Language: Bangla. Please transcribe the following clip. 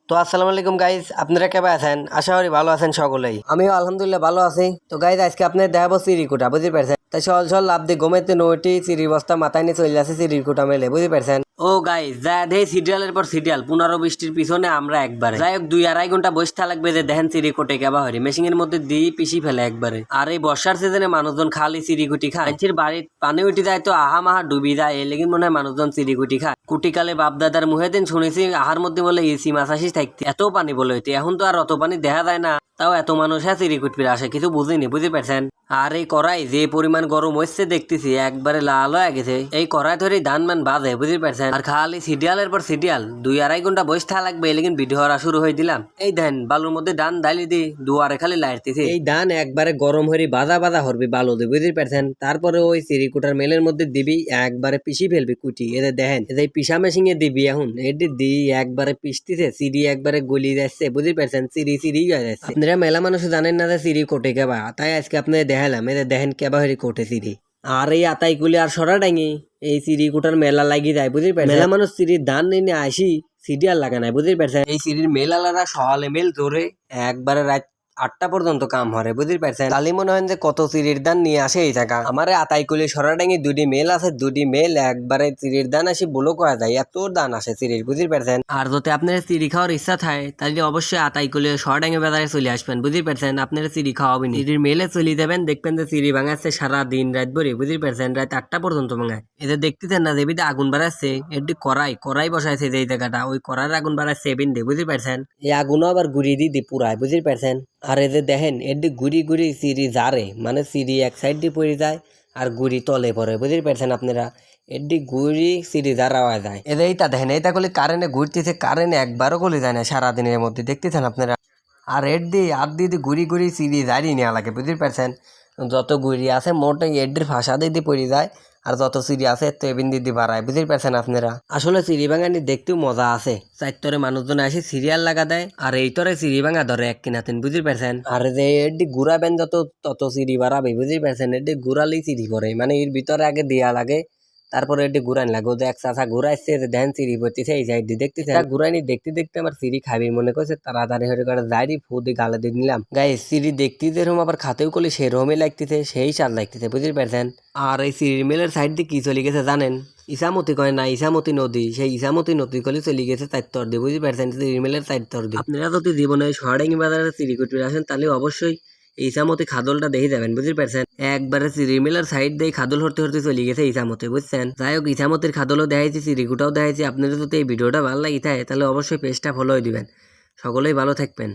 তো আসসালামু আলাইকুম গাইজ, আপনারা কেমন আছেন? আশা করি ভালো আছেন সকলেই। আমিও আলহামদুলিল্লাহ ভালো আছি। তো গাইজ আজকে আপনার দেখাবো চিরিকুটা, বুঝতে পারছেন? তাই চল লাভ দিয়ে ঘুমাইতে নটি চিরি বস্তা মাথায় নিয়ে চলে আসে চিরিকুটা মেলে, বুঝতে পারছেন? ও গাইজ যা দেখ সিরিয়ালের পর সিরিয়াল পুনরায় বৃষ্টির পিছনে আমরা একবারে যাই হোক 2-2.5 ঘন্টা বসে লাগবে যে দেখেন চিরিকুটে কেবা হরি মেশিন এর মধ্যে দিয়ে পিসি ফেলে একবারে। আর এই বর্ষার সিজনে মানুষজন খালি চিরিকুটি খায়, মানুষের বাড়ির পানি উঠে যায় তো আহা মাহা ডুবি যায়, এই লেগে মনে হয় মানুষজন চিরিকুটি খায়। কুটিকালে বাপদাদার মুহে দিন শুনেছি আহার মধ্যে বলে ইসি মাছ আসিস থাকতে এত পানি বলে হইতে, এখন তো আর অত পানি দেখা যায় না, তাও এত মানুষ আছে চিরিকুটপির আসে কিছু বুঝিনি, বুঝতে পারছেন? আর এই কড়াই যে পরিমাণ গরম হচ্ছে দেখতেছি একবারে লাল হয়ে গেছে, এই কড়াই ধরে ধান মান বাজে, বুঝতে পারছেন? আর খালি সিরিয়ালের পর সিরিয়াল 2-2.5 ঘন্টা বসে থাকা লাগবে, লেকিন ভিডিও করা শুরু হয়ে দিলাম। এই ধান বালুর মধ্যে ধান ডালি দি দুয়ারে খালি লাইতেছে, এই ধান একবারে গরম হয়ে বাজা হরবি বালু দিয়ে, বুঝতে পারছেন? তারপরে ওই চিরিকুটার মেলের মধ্যে দিবি একবারে পিসি ফেলবি কুটি, এদের দেখেন এই পিসা মেশিনে দিবি, এখন এটি দি একবারে পিসতিছে, চিরি একবারে গলি যাচ্ছে, বুঝতে পারছেন? চিরি হয়ে যাচ্ছে। আপনারা মেলা মানুষ জানেন না যে চিরি কোটে কেবা, তাই আজকে আপনাদের দেখালাম, এদের দেখেন কেবা হরি কোটে চিরি। আর এই আতাইগুলি আর সরা ডাঙি এই চিরি কোটার মেলা লাগি যায়, বুঝতে পারছেন? মেলা মানুষ চিরির ধান নিয়ে আসি সিডি আর লাগা নাই, বুঝতে পারছেন? এই চিরির মেল আলাদা সকালে মেল ধরে একবারে রাত 8টা পর্যন্ত কাম হরে, বুঝতে পারছেন? তাহলে মনে হয় যে কত চিরির দান নিয়ে আসে এই জায়গা। আমার আতাইকুলি সরাডাঙ্গি 2টি মেল আছে, 2টি মেল একবারে চিরির দান আসি বলো করা যায়, এত দান আসে চিরির, বুঝতে পারছেন? আর যদি আপনার চিরি খাওয়ার ইচ্ছা থাকে তাহলে অবশ্যই আতাইকুলি সরাডাঙ্গি বাজারে চলে আসবেন, বুঝতে পারছেন? আপনার চিরি খাওয়াবেন, চিরির মেলে চলে যাবেন, দেখবেন যে চিরি ভাঙাচ্ছে সারা দিন রাত ভরে, বুঝতে পারছেন? রাত 8টা পর্যন্ত ভাঙায়। এদের দেখতেছেন না যেবিতে আগুন বাড়াচ্ছে, এটি কড়াই বসাইছে যে জায়গাটা, ওই কড়ার আগুন বাড়াচ্ছে এবিন দে, বুঝতে পারছেন? এই আগুনও আবার গুড়ি দিয়ে পুরায়, বুঝতে পারছেন? আর এই যে দেখেন এটি গুড়ি চিরি জারে, মানে চিরি এক সাইড দিয়ে পড়ে যায় আর গুড়ি তলে পড়ে, বুঝতে পারছেন আপনারা? এটি গুড়ি চিরি জারা হয়ে যায়। এইটা দেখেন, এইটা করলে কারেন্টে ঘুরতেছে, কারেন্ট একবারও গলে যায় না সারাদিনের মধ্যে, দেখতেছেন আপনারা? আর আর দিয়ে গুড়ি চিরি জারি নেওয়া লাগে, বুঝতে পারছেন? যত গুড়ি আছে মোট এডির ফাঁসা দিয়ে পড়ে যায়, আর যত চিড়ি আছে তো এবিন দিদি বাড়ায়, বুঝতে পারছেন আপনারা? আসলে চিড়ি ভাঙানি দেখতেও মজা আছে, চারটরে মানুষজন আসে সিরিয়াল লাগা দেয়, আর এই তরে চিড়ি ভাঙা ধরে এক কিনাতেন, বুঝতে পারছেন? আর যে এডি ঘুরাবেন তত চিড়ি বাড়াবে, বুঝতে পারছেন? এডি ঘুরালেই চিড়ি পড়ে, মানে এর ভিতরে আগে দেয়া লাগে, তারপরে এটি ঘুরান লাগে। ওদের এক চাষা ঘুরাইছে যে ধ্যান চিড়ি পড়তেছে, এই সাইড দিয়ে দেখতেছে ঘুরাইনি, দেখতে আমার চিড়ি খাবি মনে করছে, তাড়াতাড়ি হয়ে করে যাইরি ফুদি গালে দিয়ে নিলাম। গায়ে চিড়ি দেখতে যেরকম আবার খাতেও করলে সেরকমই লাগতেছে, সেই স্বাদ লাগতেছে, বুঝতে পারছেন? আর এই চিড়ির মেলের সাইড দিয়ে কি চলে গেছে জানেন? ইসামতি কয় না, ইসামতি নদী, সেই ইসামতি নদী কলে চলে গেছে চারতর দিয়ে, বুঝতে পারছেন? চিড়ির মেলের চারতর দিয়ে। আপনারা যদি জীবনে সোহাডাঙ্গি বাজারে চিড়ি কুটতে আসেন তাহলে অবশ্যই ইসামতি খাদলটা দেখে যাবেন, বুঝতে পারছেন? একবারে চিরিমেলার সাইড দিয়ে খাদল হরতে চলে গেছে ইসামতি, বুঝছেন? যাই হোক ইসামতির খাদলও দেখাইছি, চিরিকুটাও দেখাইছি। আপনাদের যদি এই ভিডিওটা ভালো লাগে থাকে তাহলে অবশ্যই পেজটা ফলো দিবেন। সকলেই ভালো থাকবেন।